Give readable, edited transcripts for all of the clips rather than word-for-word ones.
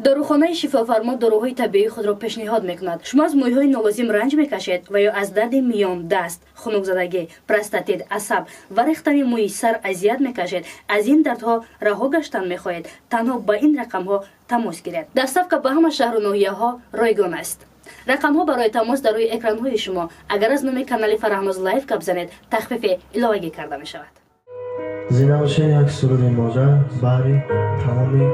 داروخانه شفافرما داروهای طبیعی خود را پیشنهاد میکند. شما از مویهای نالازم رنج میکشید و یا از درد میان دست، خنک زدگی، پروستاتیت، عصب و ریختن موی سر اذیت میکشید، از این دردها رها گشتن میخواهید، تنها با این رقم ها تماس گیرید. دستف که به همه شهر و ناحیه ها رایگان است. رقم ها برای تماس در روی اکران های شما. اگر از نام کانال فرهماز لایف گپ زنید تخفیف الهه کرده می شود. زنده باشه یک سرود مادر برای تمامی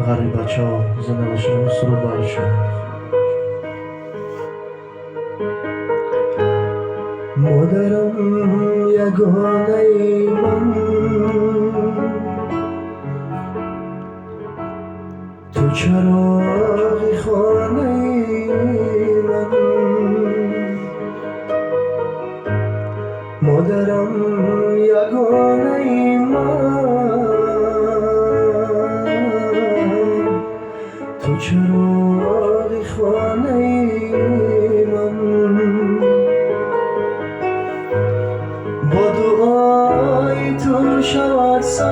غریب بچه ها. زنده باشه سرود برایشون. مادرم یگانه من، تو چراغ خانه من. مادرم یگانه من، تو چراغ خانه من. با دعای تو شود ساز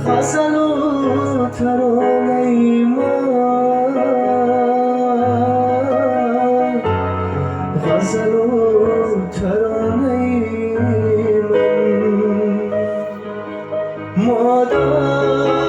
غزل و ترانه من، غزل و ترانه من. مادر